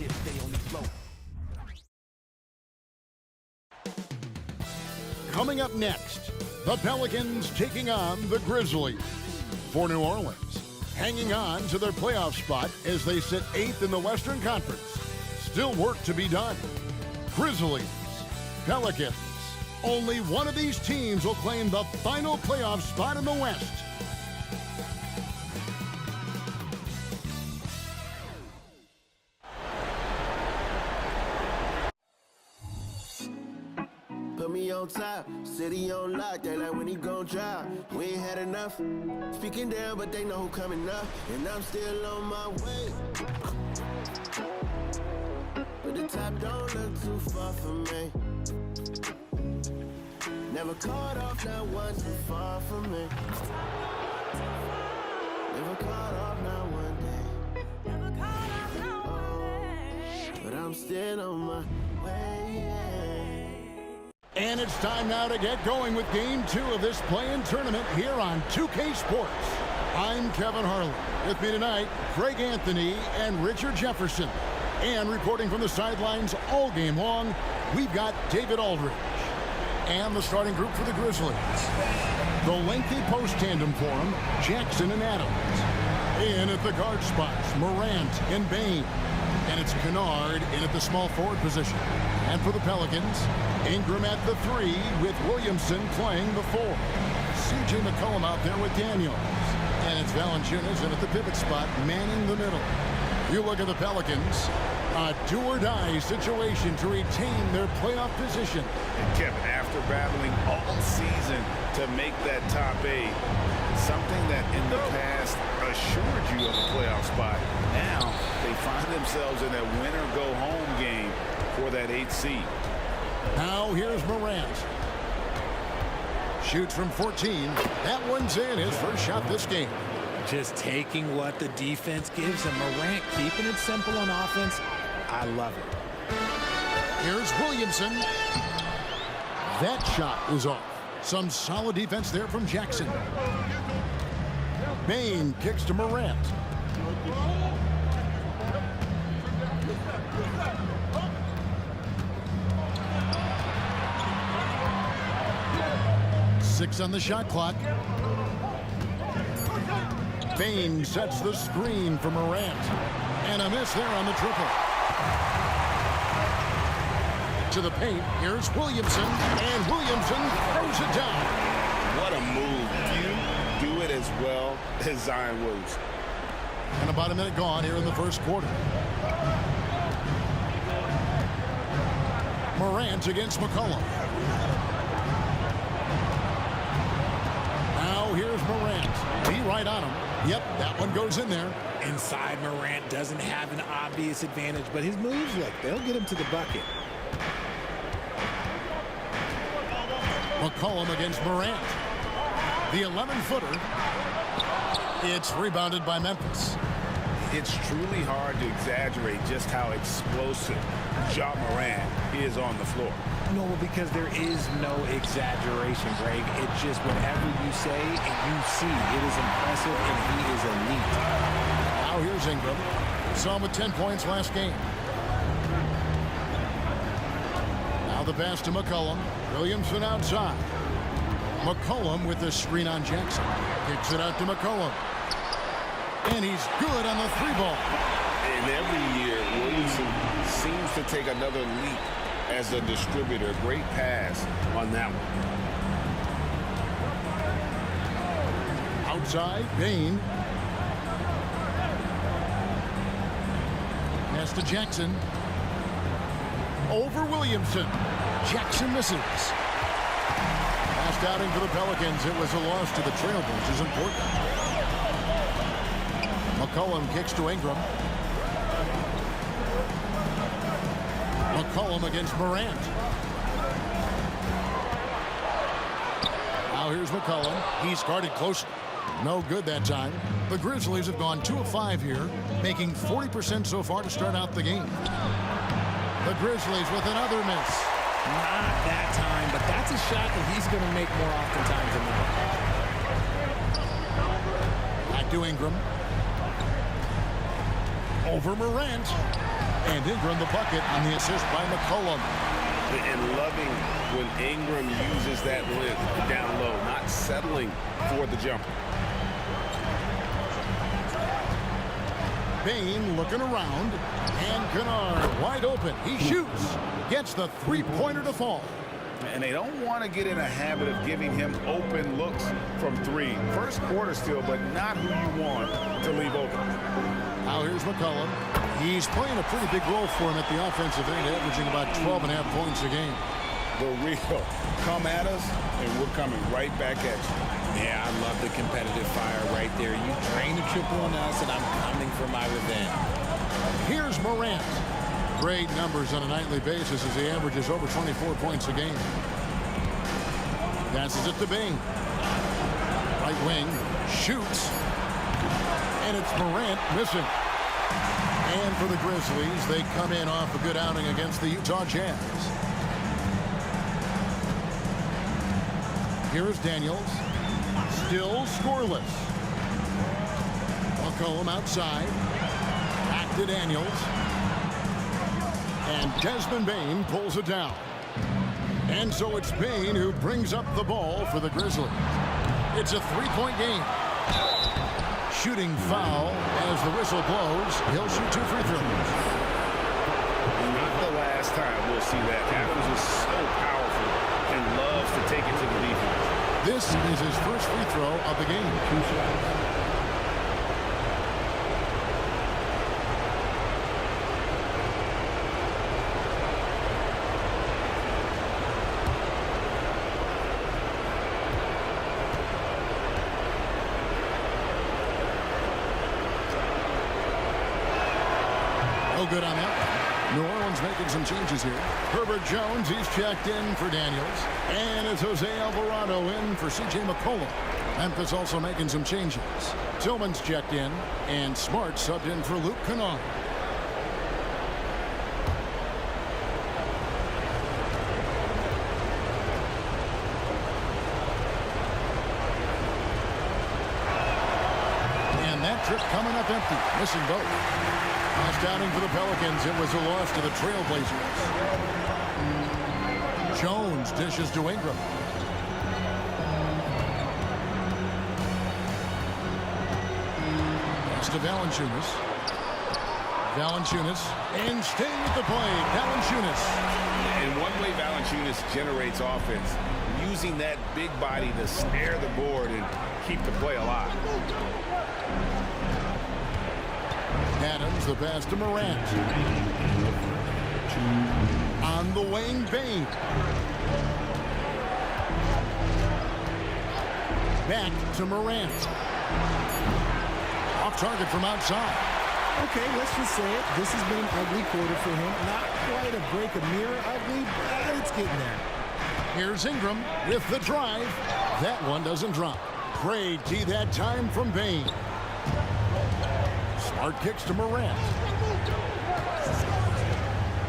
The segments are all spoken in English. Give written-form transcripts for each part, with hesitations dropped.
chips, they only float. Coming up next, the Pelicans taking on the Grizzlies. For New Orleans, hanging on to their playoff spot as they sit 8th in the Western Conference. Still work to be done. Grizzlies, Pelicans. Only one of these teams will claim the final playoff spot in the West. Put me on top, city on lock, they like when he gon' drop. We ain't had enough, speaking down, but they know who coming up, and I'm still on my way. But the top don't look too far from me. Never caught off, not one too far from me. Never caught off, not one day. Oh, but I'm still on my way. And it's time now to get going with Game 2 of this play-in tournament here on 2K Sports. I'm Kevin Harlan. With me tonight, Craig Anthony and Richard Jefferson. And reporting from the sidelines all game long, we've got David Aldridge. And the starting group for the Grizzlies. The lengthy post tandem for them, Jackson and Adams. In at the guard spots, Morant and Bain. And it's Kennard in at the small forward position. And for the Pelicans, Ingram at the 3 with Williamson playing the 4. C.J. McCollum out there with Daniels. And it's Valanciunas in at the pivot spot, manning the middle. You look at the Pelicans, a do-or-die situation to retain their playoff position. And Kevin, after battling all season to make that top 8, something that in the past assured you of a playoff spot, now they find themselves in a winner-go-home game for that 8th seed. Now here's Morant. Shoots from 14. That one's in, his first shot this game. Just taking what the defense gives him. Morant keeping it simple on offense. I love it. Here's Williamson. That shot is off. Some solid defense there from Jackson. Bain kicks to Morant. Six on the shot clock. Bain sets the screen for Morant. And a miss there on the triple. To the paint, here's Williamson. And Williamson throws it down. What a move. You do it as well as Zion Williamson. And about a minute gone here in the first quarter. Morant against McCollum. Now here's Morant. Be right on him. Yep, that one goes in there. Inside, Morant doesn't have an obvious advantage, but his moves, look, they'll get him to the bucket. McCollum against Morant. The 11-footer. It's rebounded by Memphis. It's truly hard to exaggerate just how explosive Ja Morant is on the floor. No, because there is no exaggeration, Greg. It's just whatever you say and you see. It is impressive, and he is elite. Now here's Ingram. Saw him with 10 points last game. Now the pass to McCollum. Williamson outside. McCollum with the screen on Jackson. Kicks it out to McCollum. And he's good on the 3-ball. And every year, Williamson seems to take another leap as a distributor. Great pass on that one. Outside, Bain. Pass to Jackson. Over Williamson. Jackson misses. Last outing for the Pelicans. It was a loss to the Trail, which is important. McCollum kicks to Ingram. McCollum against Morant. Now here's McCollum. He's guarded closely. No good that time. The Grizzlies have gone 2 of 5 here, making 40% so far to start out the game. The Grizzlies with another miss. Not that time, but that's a shot that he's going to make more oftentimes than not. Back to Ingram. Over Morant. And Ingram the bucket on the assist by McCollum. And loving when Ingram uses that length down low, not settling for the jumper. Bain looking around. And Kennard wide open. He shoots. Gets the three-pointer to fall. And they don't want to get in a habit of giving him open looks from three. First quarter still, but not who you want to leave open. Now here's McCollum. He's playing a pretty big role for him at the offensive end, averaging about 12.5 points a game. The real come at us, and we're coming right back at you. Yeah, I love the competitive fire right there. You drain the triple on us, and I'm coming for my revenge. Here's Morant. Great numbers on a nightly basis as he averages over 24 points a game. Passes it to Bain. Right wing. Shoots. And it's Morant missing. And for the Grizzlies, they come in off a good outing against the Utah Jazz. Here's Daniels. Still scoreless. McCollum outside. Back to Daniels. And Desmond Bain pulls it down. And so it's Bain who brings up the ball for the Grizzlies. It's a three-point game. Shooting foul as the whistle blows. He'll shoot 2 free throws. Not the last time we'll see that. Adams is so powerful and loves to take it to the defense. This is his first free throw of the game. No good on that one. New Orleans making some changes here. Herbert Jones, he's checked in for Daniels. And it's Jose Alvarado in for C.J. McCollum. Memphis also making some changes. Tillman's checked in, and Smart subbed in for Luke Kennard. And that trip coming up empty, missing both. Last outing for the Pelicans, it was a loss to the Trailblazers. Jones dishes to Ingram. Pass to Valanciunas. Valanciunas, and staying with the play, Valanciunas. And one way Valanciunas generates offense, using that big body to snare the board and keep the play alive. Adams, the pass to Morant. On the wing, Bain. Back to Morant. Off target from outside. Okay, let's just say it. This has been an ugly quarter for him. Not quite a break a mirror ugly, but it's getting there. Here's Ingram with the drive. That one doesn't drop. Great D that time from Bain. Smart kicks to Morant.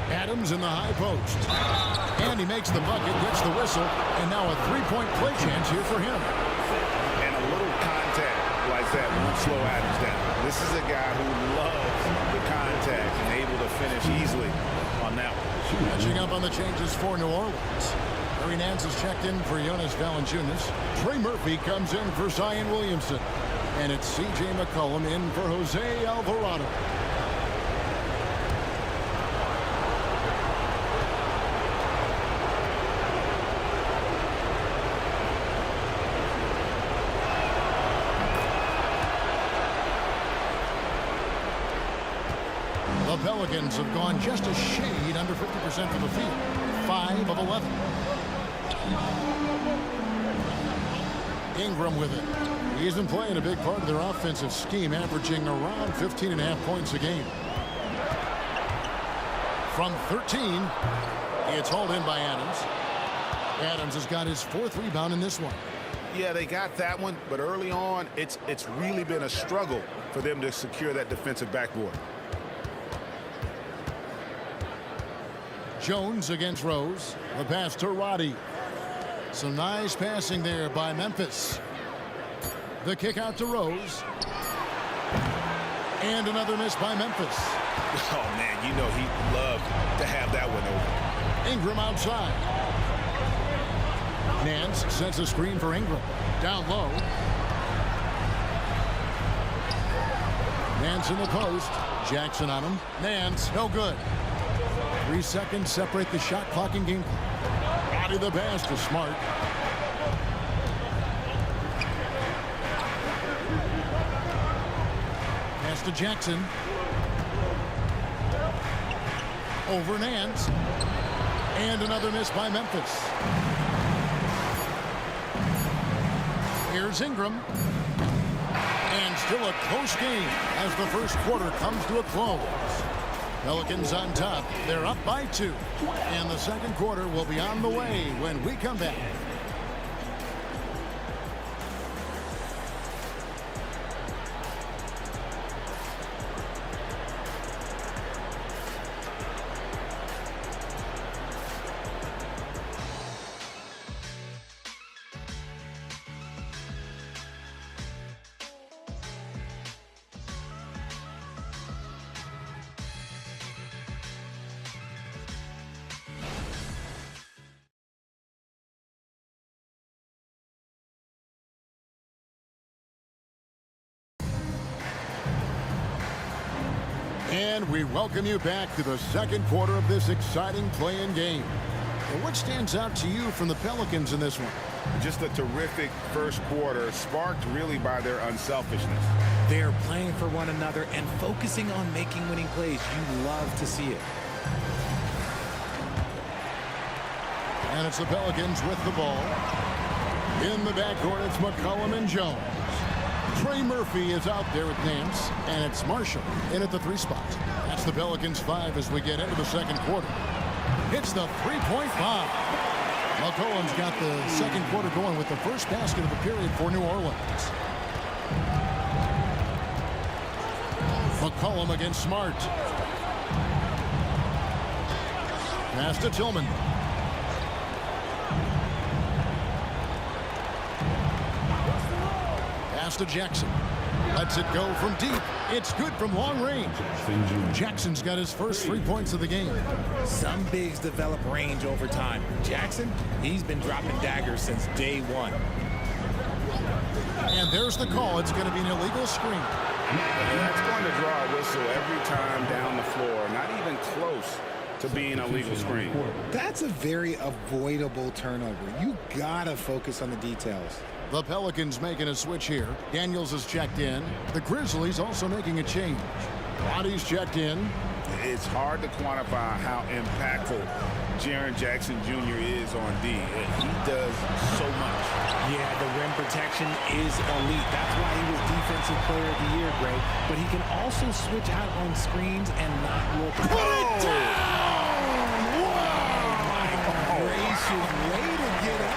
Adams in the high post. And he makes the bucket, gets the whistle, and now a three-point play chance here for him. And a little contact like that won't slow Adams down. This is a guy who loves the contact and able to finish easily on that one. Catching up on the changes for New Orleans. Larry Nance is checked in for Jonas Valanciunas. Trey Murphy comes in for Zion Williamson. And it's C.J. McCollum in for Jose Alvarado. The Pelicans have gone just a shade under 50% from the field. 5 of 11. Ingram with it. He's been playing a big part of their offensive scheme, averaging around 15.5 points a game. From 13, it's hauled in by Adams. Adams has got his 4th rebound in this one. Yeah, they got that one, but early on, it's really been a struggle for them to secure that defensive backboard. Jones against Rose. The pass to Roddy. Some nice passing there by Memphis. The kick out to Rose. And another miss by Memphis. Oh, man, you know he'd love to have that one over. Ingram outside. Nance sends a screen for Ingram. Down low. Nance in the post. Jackson on him. Nance, no good. 3 seconds separate the shot clock and game clock. Body the pass to Smart. Pass to Jackson. Over Nance. And another miss by Memphis. Here's Ingram. And still a close game as the first quarter comes to a close. Pelicans on top. They're up by 2. And the second quarter will be on the way when we come back. And we welcome you back to the second quarter of this exciting play-in game. And what stands out to you from the Pelicans in this one? Just a terrific first quarter, sparked really by their unselfishness. They're playing for one another and focusing on making winning plays. You love to see it. And it's the Pelicans with the ball. In the backcourt, it's McCollum and Jones. Trey Murphy is out there with Nance, and it's Marshall in at the 3 spot. That's the Pelicans 5 as we get into the second quarter. It's the three-point bomb. McCollum's got the second quarter going with the first basket of the period for New Orleans. McCollum against Smart. Pass to Tillman. Pass to Jackson. Lets it go from deep. It's good from long range. Jackson's got his first 3 points of the game. Some bigs develop range over time. Jackson, he's been dropping daggers since day one. And there's the call. It's going to be an illegal screen. And that's going to draw a whistle every time down the floor. Not even close to being a legal screen. That's a very avoidable turnover. You gotta focus on the details. The Pelicans making a switch here. Daniels is checked in. The Grizzlies also making a change. Roddy's checked in. It's hard to quantify how impactful Jaren Jackson Jr. is on D. He does so much. Yeah, the rim protection is elite. That's why he was Defensive Player of the Year, Greg. But he can also switch out on screens and not look. Put it down! Oh, my gracious, way to get up.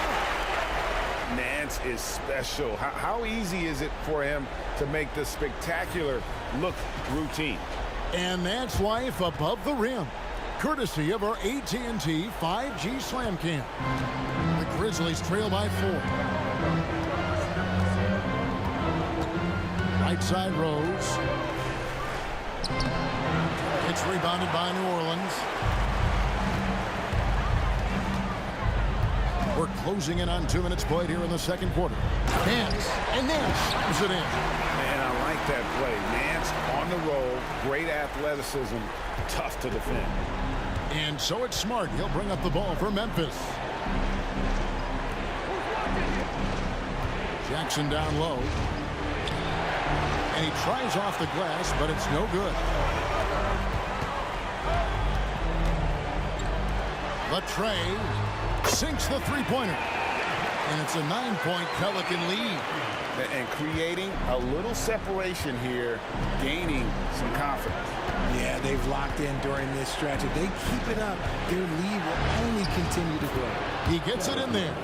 Nance is special. How easy is it for him to make the spectacular look routine? And that's life above the rim. Courtesy of our AT&T 5G Slam Cam. The Grizzlies trail by 4. Right side Rose. It's rebounded by New Orleans. We're closing in on 2 minutes played here in the second quarter. Nance, and Nance slams it in. Man, I like that play. Nance on the roll, great athleticism, tough to defend. And so it's Smart. He'll bring up the ball for Memphis. Jackson down low. And he tries off the glass, but it's no good. Latrey sinks the three-pointer. And it's a 9-point Pelican lead. And creating a little separation here, gaining some confidence. Yeah, they've locked in during this stretch. If they keep it up, their lead will only continue to grow. He gets it in there.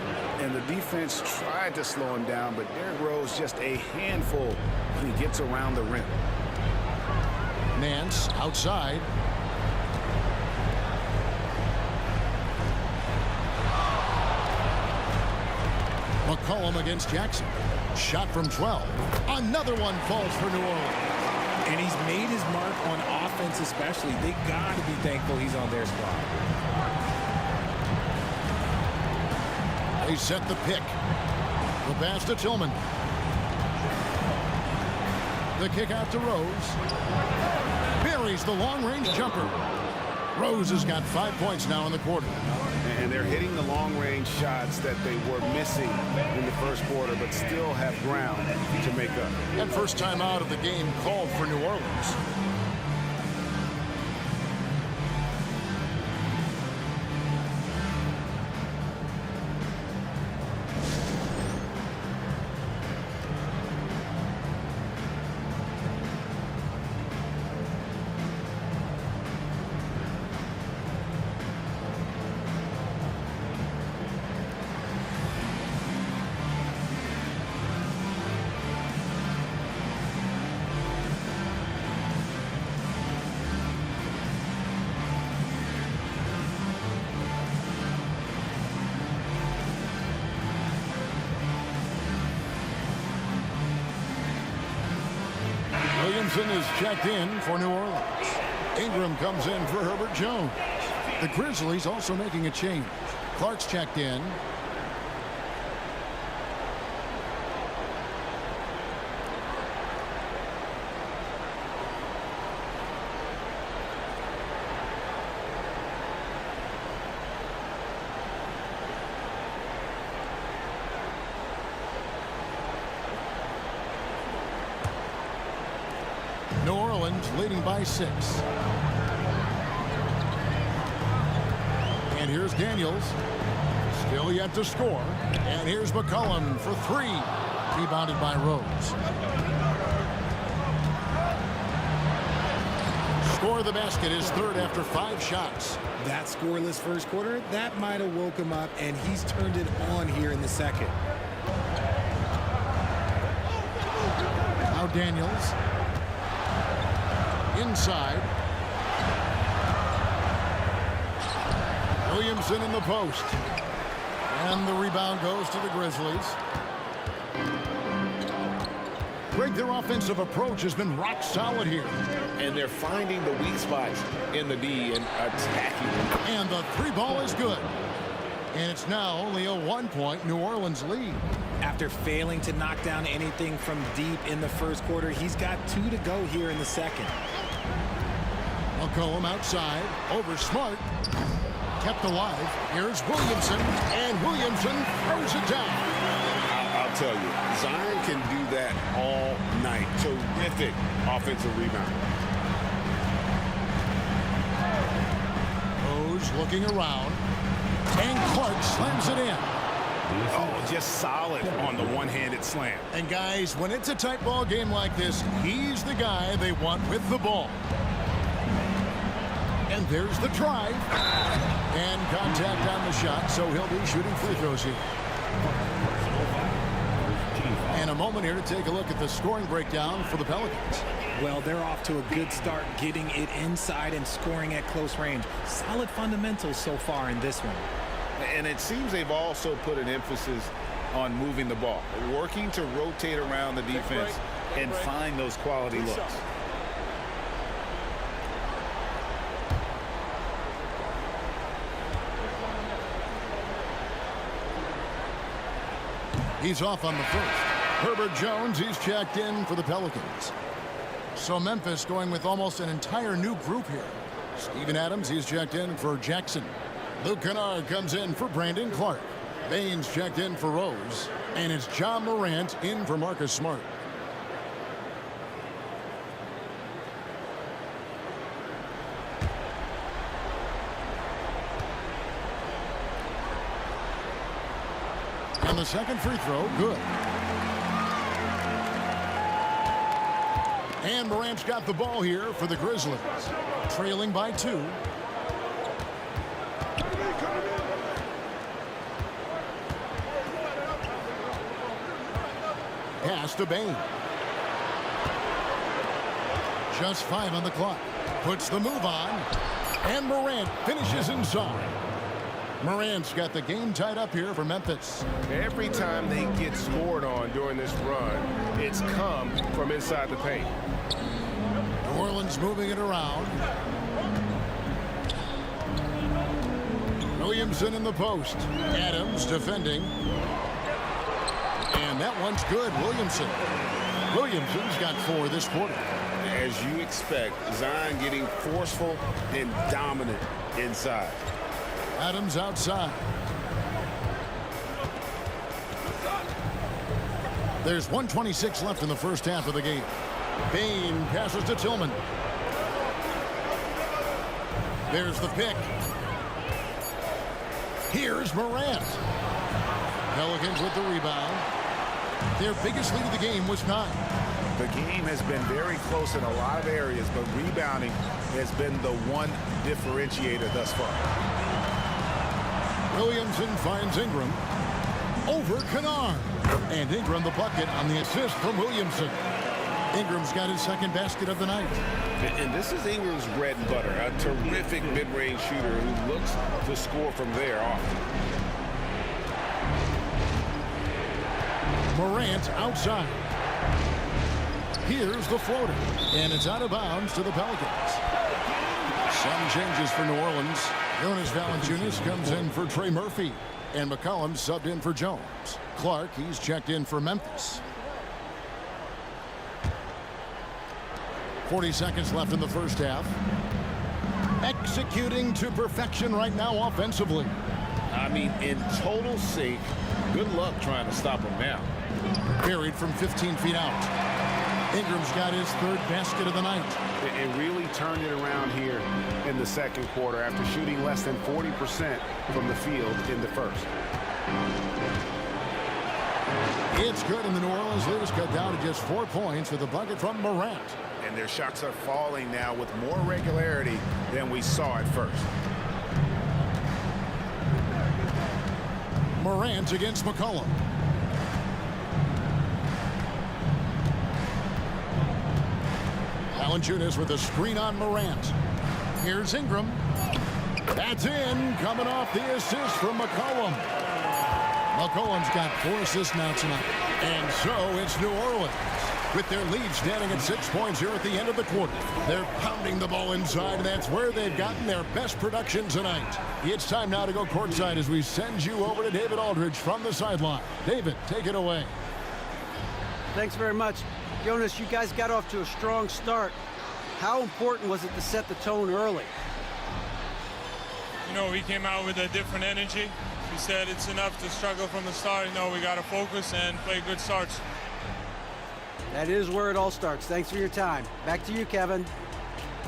And the defense tried to slow him down, but Derrick Rose just a handful when he gets around the rim. Nance outside. McCollum against Jackson. Shot from 12. Another one falls for New Orleans. And he's made his mark on offense especially. They got to be thankful he's on their squad. They set the pick. The pass to Tillman. The kick out to Rose. Buries the long-range jumper. Rose has got 5 points now in the quarter. And they're hitting the long-range shots that they were missing in the first quarter, but still have ground to make up. And first time out of the game called for New Orleans. Williamson is checked in for New Orleans. Ingram comes in for Herbert Jones. The Grizzlies also making a change. Clark's checked in. New Orleans leading by 6. And here's Daniels. Still yet to score. And here's McCollum for 3. Rebounded by Rose. Score of the basket is third after 5 shots. That scoreless first quarter, that might have woke him up, and he's turned it on here in the second. Now Daniels. Inside. Williamson in the post. And the rebound goes to the Grizzlies. Greg, their offensive approach has been rock solid here. And they're finding the weak spots in the D and attacking them. And the 3 ball is good. And it's now only a 1-point New Orleans lead. After failing to knock down anything from deep in the first quarter, he's got 2 to go here in the second. McCollum outside, over Smart, kept alive. Here's Williamson, and Williamson throws it down. I'll tell you, Zion can do that all night. Terrific offensive rebound. Rose looking around, and Clark slams it in. Oh, just solid on the one-handed slam. And guys, when it's a tight ball game like this, he's the guy they want with the ball. And there's the drive. And contact on the shot, so he'll be shooting free throws here. And a moment here to take a look at the scoring breakdown for the Pelicans. Well, they're off to a good start getting it inside and scoring at close range. Solid fundamentals so far in this one. And it seems they've also put an emphasis on moving the ball, working to rotate around the defense and find those quality looks. He's off on the first. Herbert Jones, he's checked in for the Pelicans. So Memphis going with almost an entire new group here. Steven Adams, he's checked in for Jackson. Luke Kennard comes in for Brandon Clark. Baines checked in for Rose. And it's John Morant in for Marcus Smart. And the second free throw, good. And Morant's got the ball here for the Grizzlies. Trailing by 2. Pass to Bain. Just 5 on the clock. Puts the move on. And Morant finishes inside. Morant's got the game tied up here for Memphis. Every time they get scored on during this run, it's come from inside the paint. Orleans moving it around. Williamson in the post. Adams defending. And that one's good. Williamson's got 4 this quarter. As you expect, Zion getting forceful and dominant inside. Adams outside. There's 1:26 left in the first half of the game. Bain passes to Tillman. There's the pick. Here's Morant. Pelicans with the rebound. Their biggest lead of the game was 9. The game has been very close in a lot of areas, but rebounding has been the one differentiator thus far. Williamson finds Ingram. Over Kennard. And Ingram the bucket on the assist from Williamson. Ingram's got his second basket of the night. And this is Ingram's bread and butter. A terrific mid-range shooter who looks to score from there often. Morant outside. Here's the floater. And it's out of bounds to the Pelicans. Some changes for New Orleans. Jonas Valanciunas comes in for Trey Murphy. And McCollum subbed in for Jones. Clark, he's checked in for Memphis. 40 seconds left in the first half. Executing to perfection right now offensively. I mean, in total sync. Good luck trying to stop him now. Buried from 15 feet out. Ingram's got his 3rd basket of the night. It really turned it around here in the second quarter after shooting less than 40% from the field in the first. It's good, and the New Orleans lead is cut down to just 4 points with a bucket from Morant. And their shots are falling now with more regularity than we saw at first. Morant against McCollum. Valanciunas with a screen on Morant. Here's Ingram. That's in, coming off the assist from McCollum. McCollum's got 4 assists now tonight. And so it's New Orleans with their lead standing at 6 points here at the end of the quarter. They're pounding the ball inside, and that's where they've gotten their best production tonight. It's time now to go courtside as we send you over to David Aldridge from the sideline. David, take it away. Thanks very much. Jonas, you guys got off to a strong start. How important was it to set the tone early? You know, we came out with a different energy. We said it's enough to struggle from the start. You know, we got to focus and play good starts. That is where it all starts. Thanks for your time. Back to you, Kevin.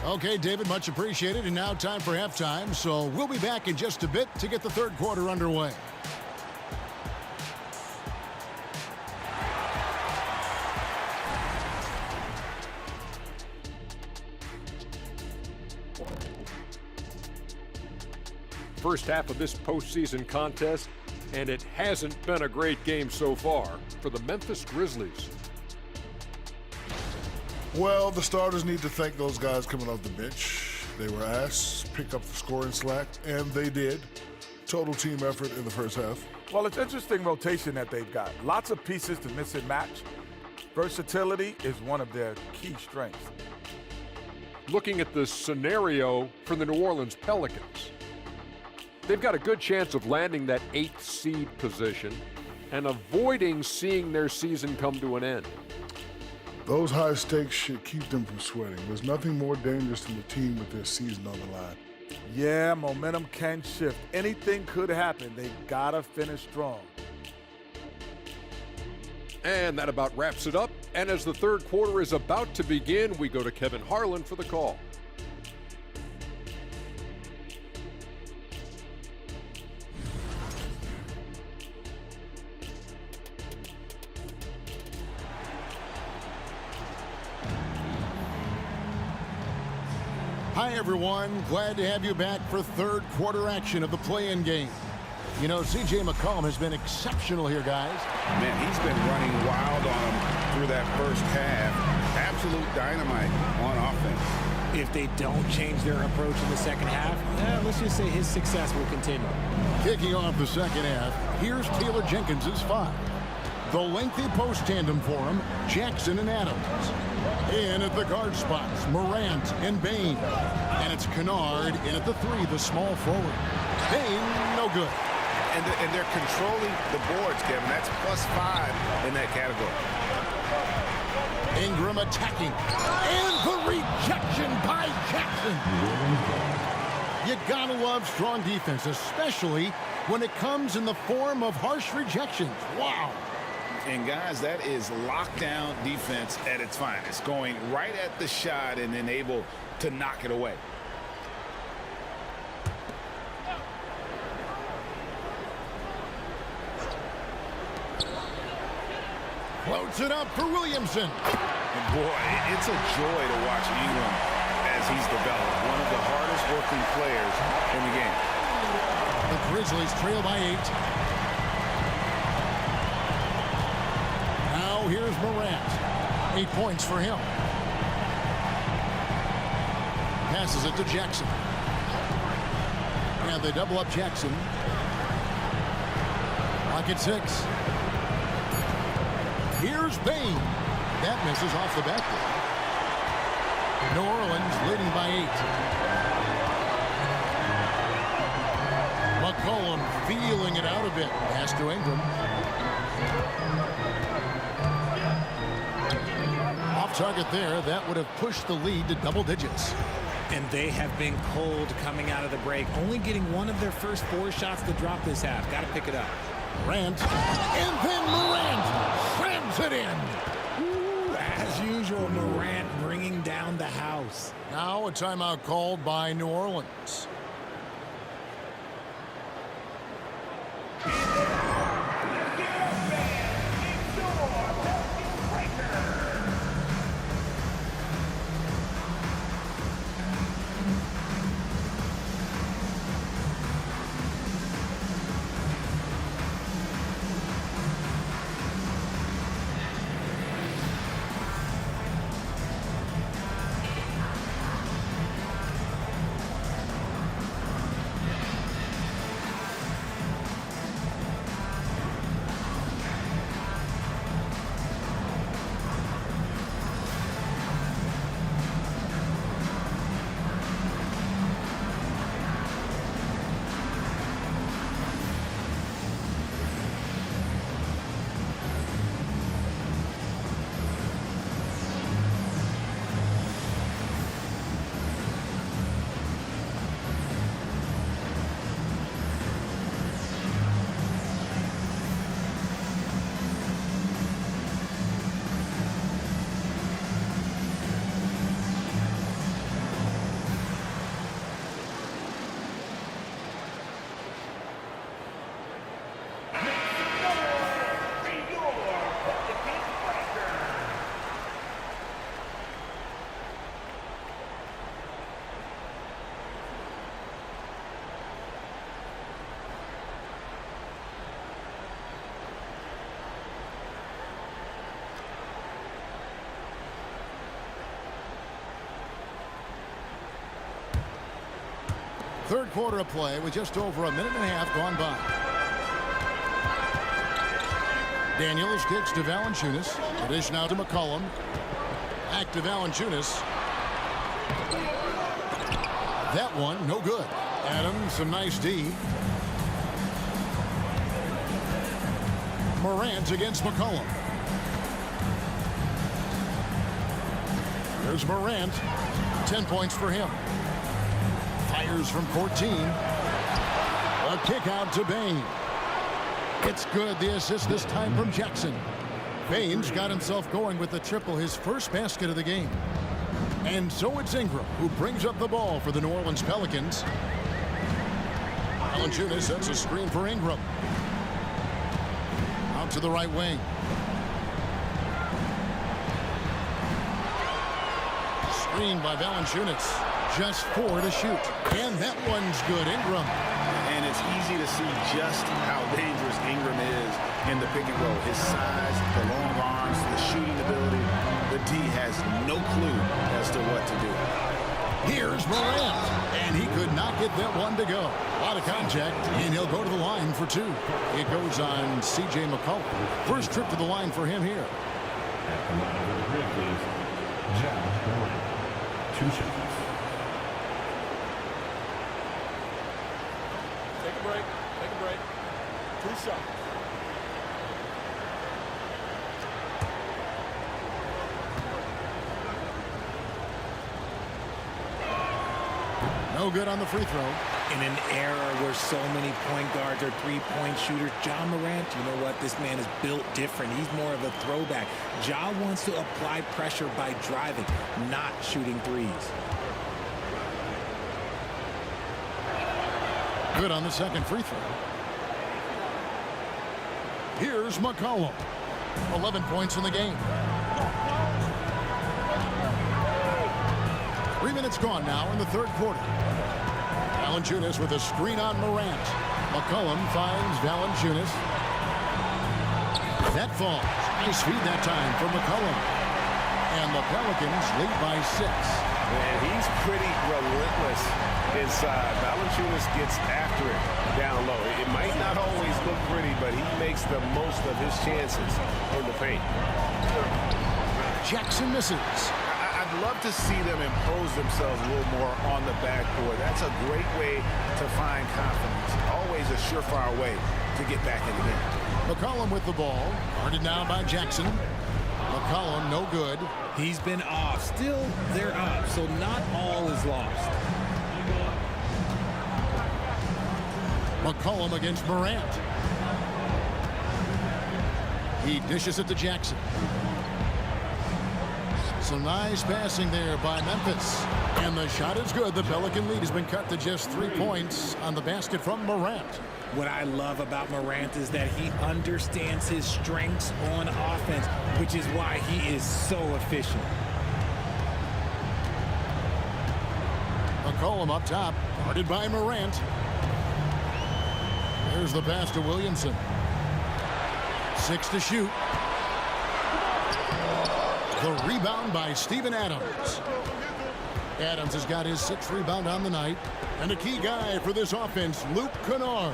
Okay, David, much appreciated. And now time for halftime. So we'll be back in just a bit to get the third quarter underway. First half of this postseason contest, and it hasn't been a great game so far for the Memphis Grizzlies. Well, the starters need to thank those guys coming off the bench. They were asked to pick up the scoring slack, and they did. Total team effort in the first half. Well, it's interesting rotation that they've got. Lots of pieces to mix and match. Versatility is one of their key strengths. Looking at the scenario for the New Orleans Pelicans, they've got a good chance of landing that 8th seed position and avoiding seeing their season come to an end. Those high stakes should keep them from sweating. There's nothing more dangerous than the team with their season on the line. Yeah, momentum can shift. Anything could happen. They gotta finish strong. And that about wraps it up. And as the third quarter is about to begin, we go to Kevin Harlan for the call. Hi, everyone. Glad to have you back for third quarter action of the play-in game. You know, C.J. McCollum has been exceptional here, guys. Man, he's been running wild on them through that first half. Absolute dynamite on offense. If they don't change their approach in the second half, let's just say his success will continue. Kicking off the second half, here's Taylor Jenkins' 5. The lengthy post tandem for him, Jackson and Adams. In at the guard spots, Morant and Bain. And it's Kennard in at the 3, the small forward. Bain, no good. And they're controlling the boards, Kevin. That's +5 in that category. Ingram attacking. And the rejection by Jackson. You gotta love strong defense, especially when it comes in the form of harsh rejections. Wow. And guys, that is lockdown defense at its finest. Going right at the shot and then able to knock it away. Floats it up for Williamson. And boy, it's a joy to watch Ingram as he's developed. One of the hardest working players in the game. The Grizzlies trail by 8. Now here's Morant. 8 points for him. Passes it to Jackson. And they double up Jackson. Clock at 6. Here's Bain. That misses off the backboard. New Orleans leading by 8. McCollum feeling it out a bit. Pass to Ingram. Off target there. That would have pushed the lead to double digits. And they have been cold coming out of the break. Only getting one of their first 4 shots to drop this half. Got to pick it up. Morant. And then Morant slams it in. Ooh, as usual, Morant bringing down the house. Now a timeout called by New Orleans. Third quarter of play with just over a minute and a half gone by. Daniels kicks to Valanciunas. The dish now to McCollum. Back to Valanciunas. That one, no good. Adams, some nice D. Morant against McCollum. There's Morant. 10 points for him. Fires from 14. A kick out to Bain. It's good. The assist this time from Jackson. Bain's got himself going with the triple, his first basket of the game. And so it's Ingram who brings up the ball for the New Orleans Pelicans. Valanciunas sets a screen for Ingram. Out to the right wing. Screen by Valanciunas. Just 4 to shoot. And that one's good. Ingram. And it's easy to see just how dangerous Ingram is in the pick and roll. His size, the long arms, the shooting ability. The D has no clue as to what to do. Here's Morant. And he could not get that one to go. A lot of contact, and he'll go to the line for 2. It goes on C.J. McCollum. First trip to the line for him here. 2 shots. Take a break. Take a break. 2 shots. No good on the free throw. In an era where so many point guards are three-point shooters, Ja Morant, you know what? This man is built different. He's more of a throwback. Ja wants to apply pressure by driving, not shooting threes. Good on the second free throw. Here's McCollum. 11 points in the game. 3 minutes gone now in the third quarter. Valanciunas with a screen on Morant. McCollum finds Valanciunas. That falls. Nice feed that time for McCollum. And the Pelicans lead by 6. Man, he's pretty relentless inside. Valanciunas gets after it down low. It might not always look pretty, but he makes the most of his chances in the paint. Jackson misses. I'd love to see them impose themselves a little more on the backboard. That's a great way to find confidence. Always a surefire way to get back in the game. McCollum with the ball. Guarded now by Jackson. McCollum no good. He's been off. Still, they're up, so not all is lost. McCollum against Morant. He dishes it to Jackson. Some nice passing there by Memphis. And the shot is good. The Pelican lead has been cut to just 3 points on the basket from Morant. What I love about Morant is that he understands his strengths on offense, which is why he is so efficient. McCollum up top, guarded by Morant. There's the pass to Williamson. 6 to shoot. The rebound by Steven Adams. Adams has got his 6th rebound on the night. And a key guy for this offense, Luke Kennard.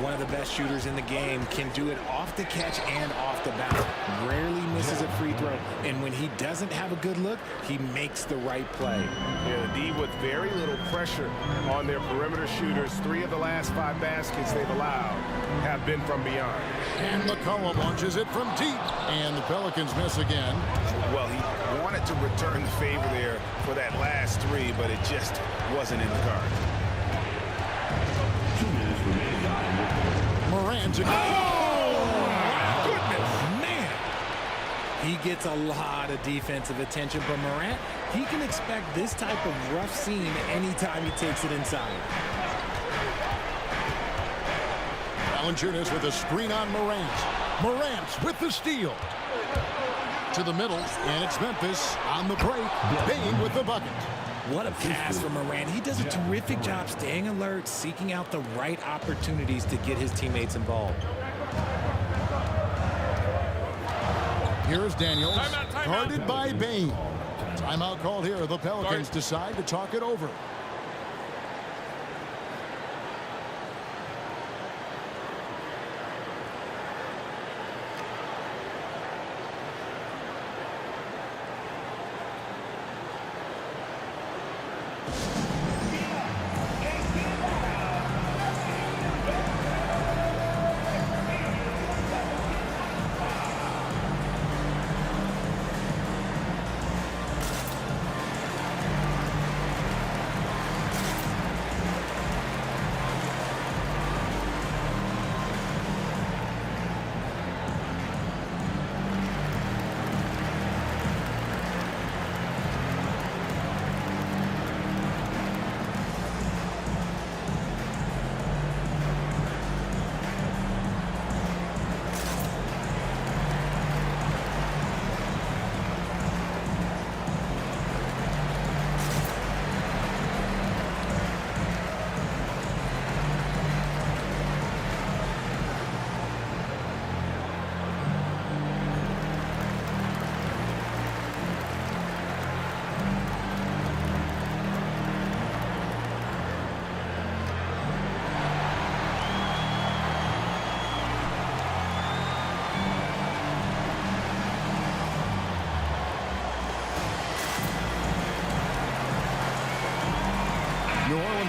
One of the best shooters in the game, can do it off the catch and off the bounce. Rarely misses a free throw. And when he doesn't have a good look, he makes the right play. Yeah, the D with very little pressure on their perimeter shooters. 3 of the last 5 baskets they've allowed have been from beyond. And McCollum launches it from deep. And the Pelicans miss again. Well, he wanted to return the favor there for that last 3, but it just wasn't in the cards. 2 minutes remaining. Morant again. Oh, goodness, man. He gets a lot of defensive attention, but Morant, he can expect this type of rough scene anytime he takes it inside. Valanciunas with a screen on Morant. Morant with the steal. To the middle, and it's Memphis on the break. Bain with the bucket. What a pass from Morant. He does a terrific job staying alert, seeking out the right opportunities to get his teammates involved. Here's Daniels, guarded by Bain. Timeout called here. The Pelicans decide to talk it over.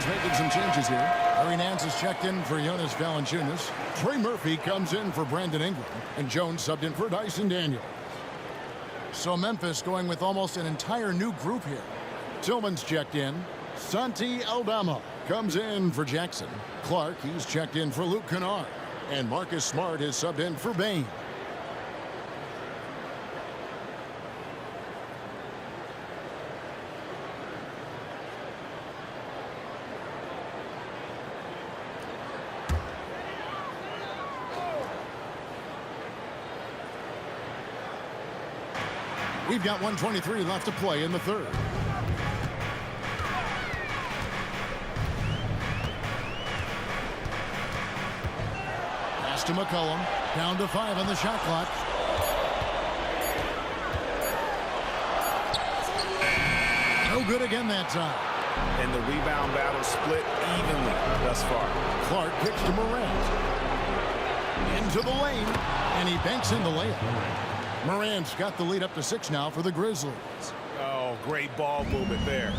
Pelicans making some changes here. Larry Nance is checked in for Jonas Valanciunas. Trey Murphy comes in for Brandon Ingram. And Jones subbed in for Dyson Daniels. So Memphis going with almost an entire new group here. Tillman's checked in. Santi Aldama comes in for Jackson. Clark, he's checked in for Luke Kennard. And Marcus Smart is subbed in for Bain. We've got 1:23 left to play in the third. Pass to McCollum. Down to 5 on the shot clock. No good again that time. And the rebound battle split evenly thus far. Clark kicks to Morant. Into the lane. And he banks in the layup. Morant's got the lead up to 6 now for the Grizzlies. Oh, great ball movement there.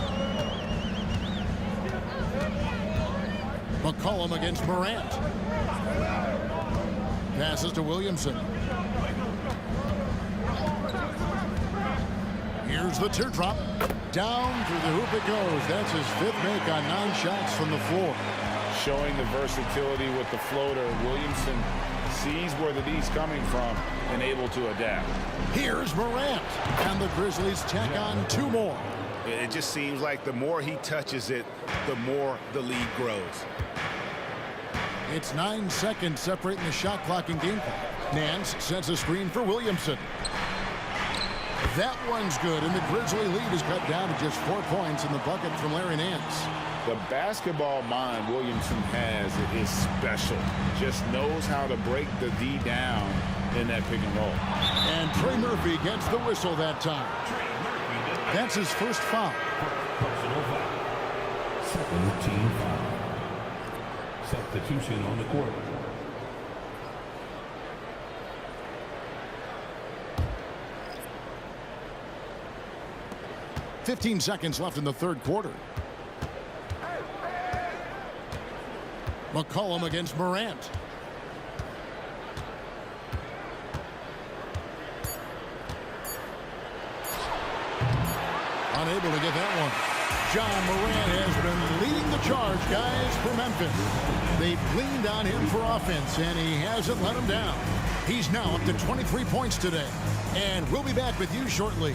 McCollum against Morant. Passes to Williamson. Here's the teardrop. Down through the hoop it goes. That's his 5th make on 9 shots from the floor. Showing the versatility with the floater. Williamson sees where the D's coming from and able to adapt. Here's Morant. And the Grizzlies tack on 2 more. It just seems like the more he touches it, the more the lead grows. It's 9 seconds separating the shot clock and game clock. Nance sets a screen for Williamson. That one's good, and the Grizzly lead is cut down to just 4 points in the bucket from Larry Nance. The basketball mind Williamson has is special. Just knows how to break the D down in that pick and roll. And Trey Murphy gets the whistle that time. That's his first foul. Personal foul. Second team foul. Substitution on the court. .15 seconds left in the third quarter. McCollum against Morant. Unable to get that one. John Morant has been leading the charge, guys, for Memphis. They've leaned on him for offense, and he hasn't let them down. He's now up to 23 points today. And we'll be back with you shortly.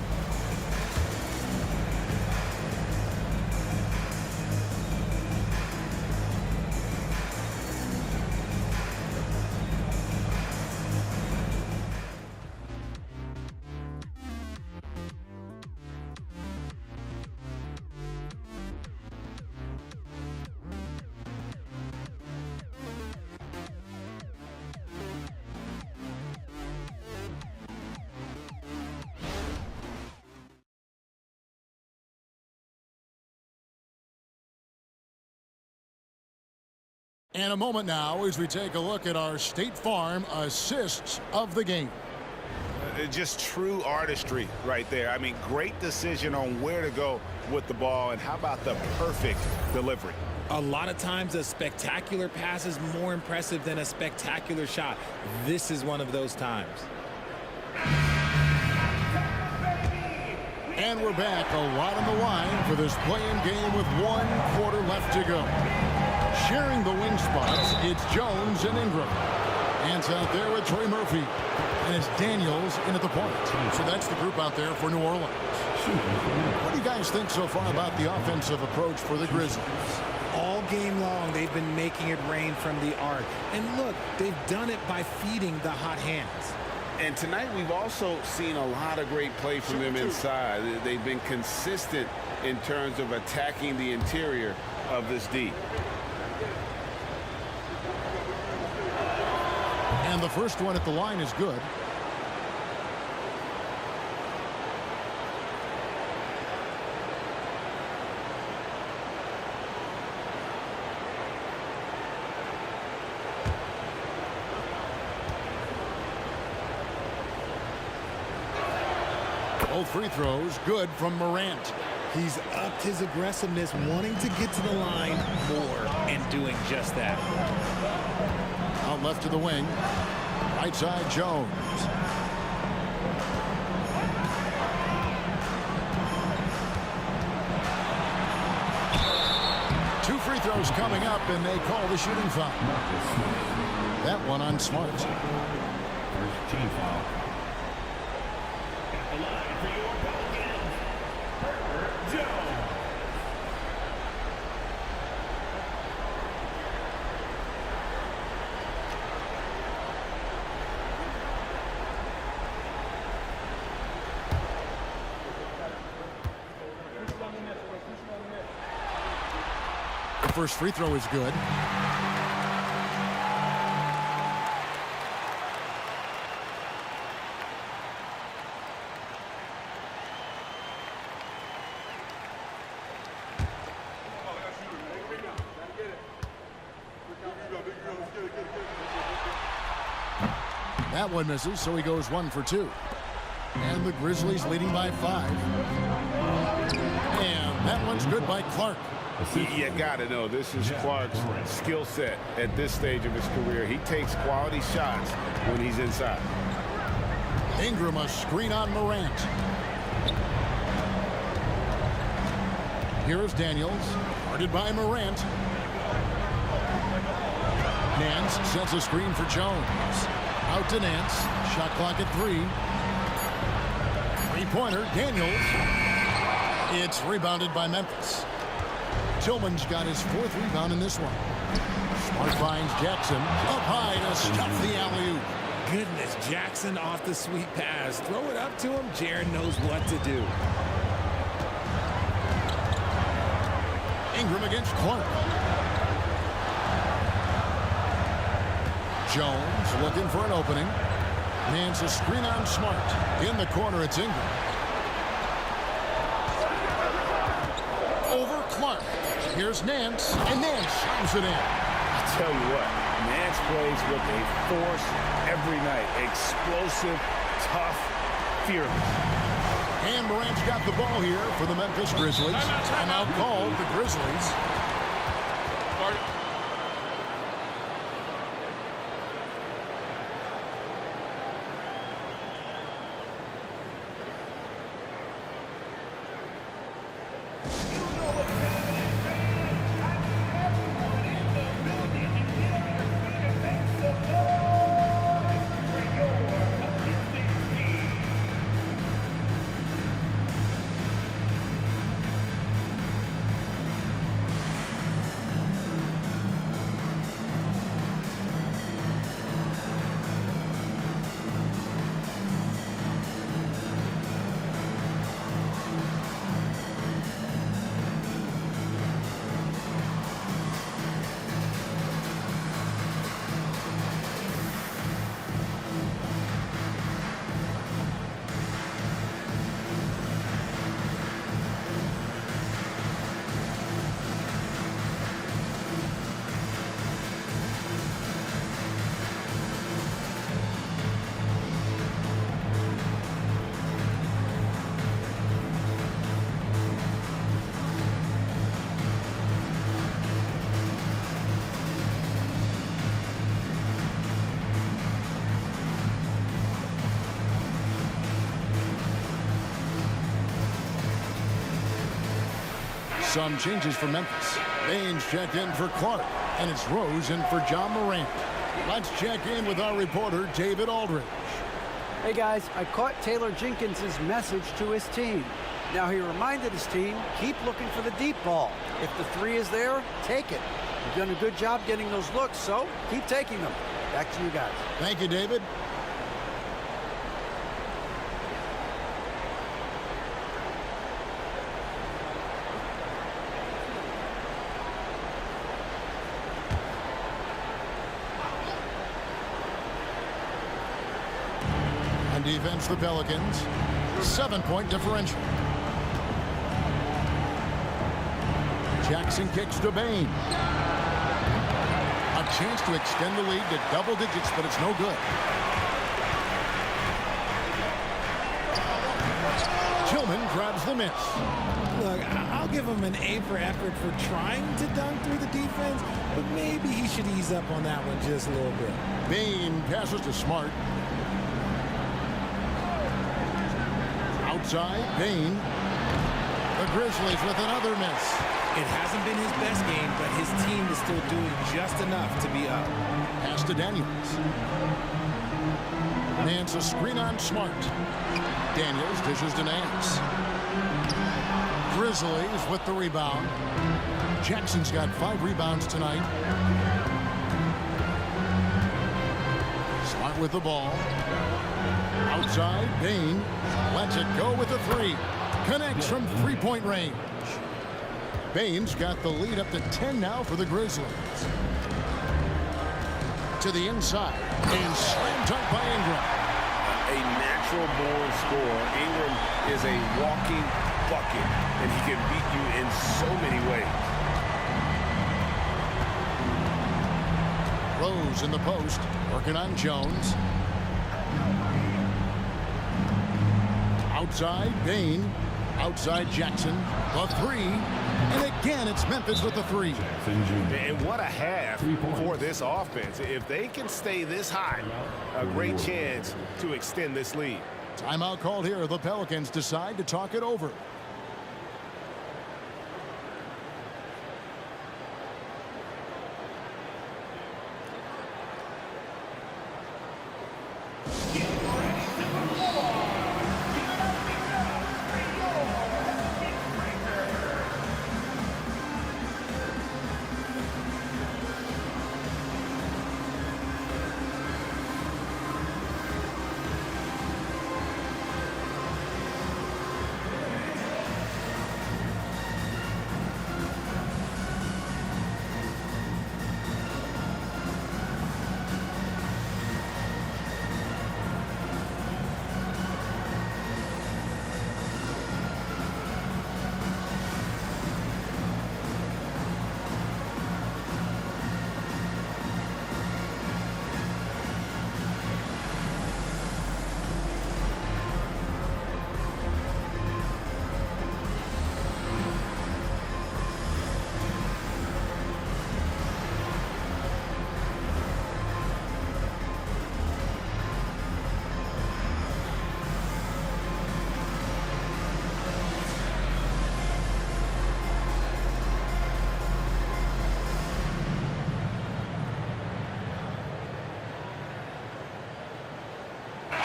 And a moment now as we take a look at our State Farm assists of the game. Just true artistry right there. I mean, great decision on where to go with the ball, and how about the perfect delivery? A lot of times a spectacular pass is more impressive than a spectacular shot. This is one of those times. And we're back, a lot on the line for this play-in game with 1 quarter left to go. Sharing the wing spots, it's Jones and Ingram. Hands out there with Trey Murphy. And it's Daniels in at the point. So that's the group out there for New Orleans. What do you guys think so far about the offensive approach for the Grizzlies? All game long, they've been making it rain from the arc. And look, they've done it by feeding the hot hands. And tonight we've also seen a lot of great play from them inside. They've been consistent in terms of attacking the interior of this D. And the first one at the line is good. Both free throws good from Morant. He's upped his aggressiveness, wanting to get to the line more and doing just that. Out left to the wing. Right side, Jones. Two free throws coming up, and they call the shooting foul. That one on Smart. First team foul. At the line for your Pelicans, Jones. The first free throw is good. That one misses, so he goes 1 for 2. And the Grizzlies leading by 5. And that one's good by Clark. You got to know, this is Clark's skill set at this stage of his career. He takes quality shots when he's inside. Ingram, a screen on Morant. Here is Daniels, guarded by Morant. Nance sets a screen for Jones. Out to Nance, shot clock at 3. Three-pointer, Daniels. It's rebounded by Memphis. Tillman's got his 4th rebound in this one. Smart finds Jackson up high to stop the alley-oop. Goodness, Jackson off the sweet pass. Throw it up to him. Jared knows what to do. Ingram against Clark. Jones looking for an opening. Nance a screen on Smart. In the corner, it's Ingram. Over Clark. Here's Nance, and Nance shoots it in. I tell you what, Nance plays with a force every night. Explosive, tough, fearless. And Morant's got the ball here for the Memphis Grizzlies. Timeout called the Grizzlies. Some changes for Memphis. Baines checked in for Clark, and it's Rose in for John Morant. Let's check in with our reporter, David Aldridge. Hey guys, I caught Taylor Jenkins' message to his team. Now he reminded his team, keep looking for the deep ball. If the 3 is there, take it. You've done a good job getting those looks, so keep taking them. Back to you guys. Thank you, David. On defense, the Pelicans. 7-point differential. Jackson kicks to Bain. A chance to extend the lead to double digits, but it's no good. Tillman grabs the miss. Look, I'll give him an A for effort for trying to dunk through the defense, but maybe he should ease up on that one just a little bit. Bane passes to Smart. Outside, Bane. The Grizzlies with another miss. It hasn't been his best game, but his team is still doing just enough to be up. Pass to Daniels. Nance a screen on Smart. Daniels dishes to Nance. Grizzlies with the rebound. Jackson's got 5 rebounds tonight. Smart with the ball. Outside, Bane lets it go with a 3. Connects from 3-point range. Bane's got the lead up to 10 now for the Grizzlies. To the inside. And slam dunk by Ingram. A natural-born scorer. Ingram is a walking bucket, and he can beat you in so many ways. Rose in the post, working on Jones. Outside, Bane. Outside, Jackson. The 3. And again, it's Memphis with the 3. And what a half for this offense. If they can stay this high, a great chance to extend this lead. Timeout called here. The Pelicans decide to talk it over.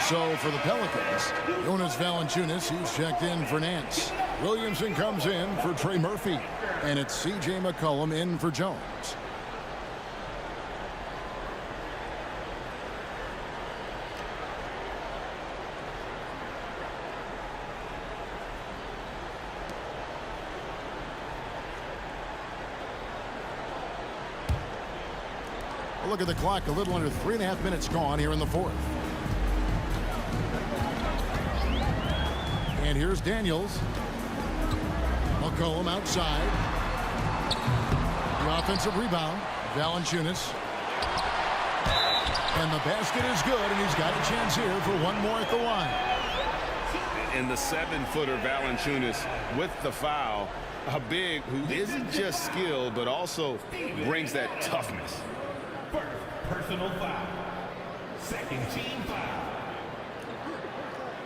So for the Pelicans, Jonas Valanciunas, he's checked in for Nance. Williamson comes in for Trey Murphy. And it's C.J. McCollum in for Jones. Look at the clock, a little under 3.5 minutes gone here in the 4th. And here's Daniels. McCollum outside. The offensive rebound. Valanciunas. And the basket is good, and he's got a chance here for one more at the line. And the 7-footer Valanciunas with the foul. A big who isn't just skilled, but also brings that toughness. First personal foul. Second team foul.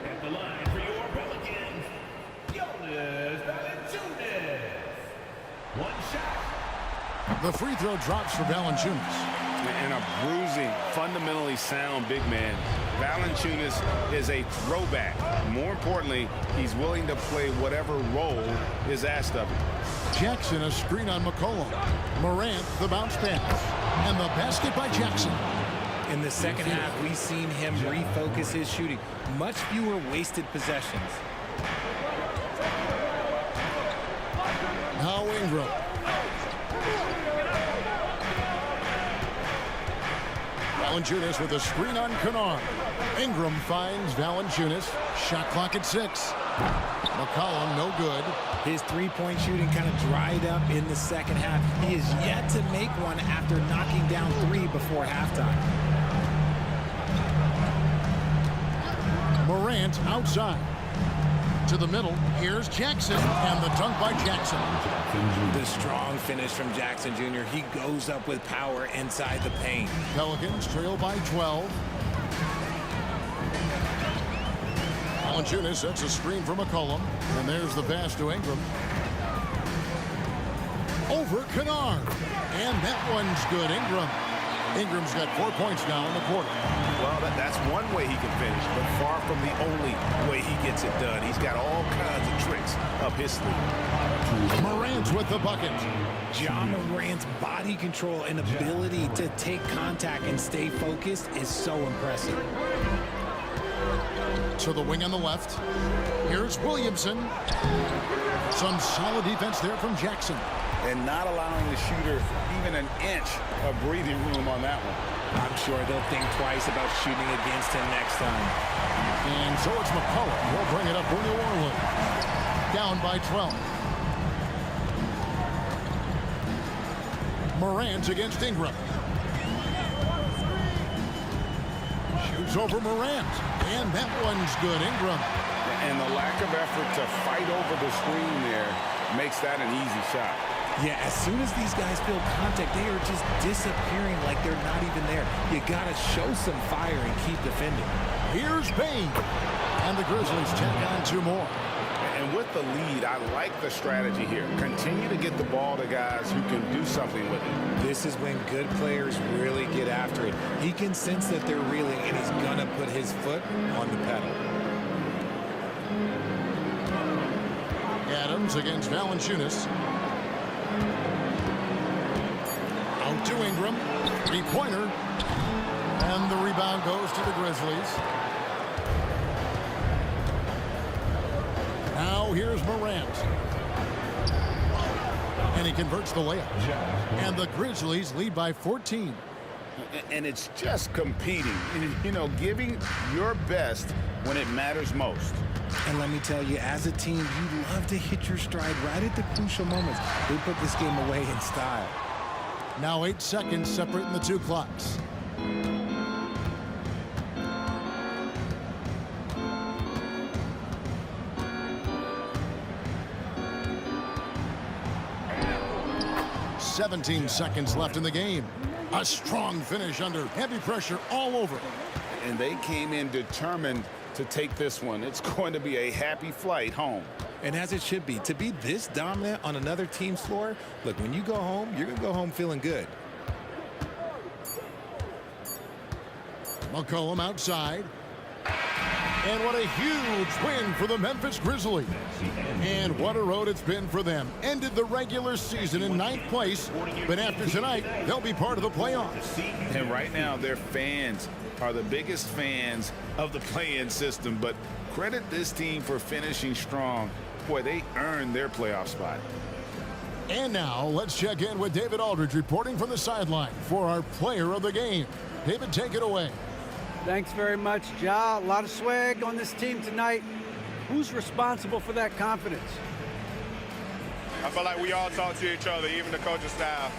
At the line for your Pelicans, Jonas Valanciunas. One shot. The free throw drops for Valanciunas. And a bruising, fundamentally sound big man. Valanciunas is a throwback. More importantly, he's willing to play whatever role is asked of him. Jackson, a screen on McCollum. Morant, the bounce pass. And the basket by Jackson. In the second half, we've seen him refocus his shooting. Much fewer wasted possessions. Now Ingram. Valanciunas with a screen on Kennard. Ingram finds Valanciunas. Shot clock at 6. McCollum, no good. His three-point shooting kind of dried up in the second half. He is yet to make one after knocking down 3 before halftime. Morant outside. to the middle. Here's Jackson, and the dunk by Jackson. The strong finish from Jackson Jr. He goes up with power inside the paint. Pelicans trail by 12. Valanciunas sets a screen for McCollum, and there's the pass to Ingram. Over Kennard, and that one's good. Ingram's got 4 points now in the quarter. Well, that's one way he can finish, but far from the only way he gets it done. He's got all kinds of tricks up his sleeve. Morant with the bucket. Ja Morant's body control and ability to take contact and stay focused is so impressive. To the wing on the left. Here's Williamson. Some solid defense there from Jackson. And not allowing the shooter even an inch of breathing room on that one. I'm sure they'll think twice about shooting against him next time. And so it's McCollum. He'll bring it up for New Orleans. Down by 12. Morant against Ingram. Shoots over Morant. And that one's good. Ingram. And the lack of effort to fight over the screen there makes that an easy shot. Yeah, as soon as these guys feel contact, they are just disappearing like they're not even there. You got to show some fire and keep defending. Here's Bain. And the Grizzlies tack on 2 more. And with the lead, I like the strategy here. Continue to get the ball to guys who can do something with it. This is when good players really get after it. He can sense that they're reeling, and he's going to put his foot on the pedal. Adams against Valanciunas. Out to Ingram. 3-pointer. And the rebound goes to the Grizzlies. Now here's Morant. And he converts the layup. And the Grizzlies lead by 14. And it's just competing. You know, giving your best when it matters most. And let me tell you, as a team, you love to hit your stride right at the crucial moments. They put this game away in style. Now 8 seconds separating the 2 clocks. "17 seconds left in the game. A strong finish under heavy pressure all over. And they came in determined to take this one. It's going to be a happy flight home. And as it should be, to be this dominant on another team's floor, look, when you go home, you're going to go home feeling good. McCollum outside. And what a huge win for the Memphis Grizzlies. And what a road it's been for them. Ended the regular season in 9th place, but after tonight, they'll be part of the playoffs. And right now, their fans are the biggest fans of the play-in system, but credit this team for finishing strong. Boy, they earned their playoff spot. And now, let's check in with David Aldridge reporting from the sideline for our player of the game. David, take it away. Thanks very much, Ja. A lot of swag on this team tonight. Who's responsible for that confidence? I feel like we all talk to each other, even the coaching staff.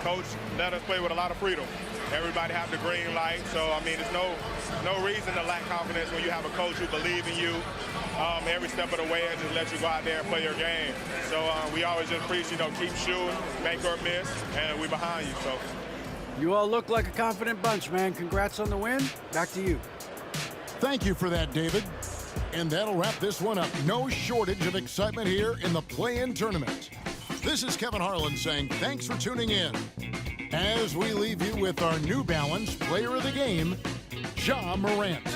Coach let us play with a lot of freedom. Everybody have the green light, so I mean, there's no reason to lack confidence when you have a coach who believes in you every step of the way and just let you go out there and play your game. So we always just preach, keep shooting, make or miss, and we behind you. So. You all look like a confident bunch, man. Congrats on the win. Back to you. Thank you for that, David. And that'll wrap this one up. No shortage of excitement here in the play-in tournament. This is Kevin Harlan saying thanks for tuning in. As we leave you with our New Balance player of the game, Ja Morant.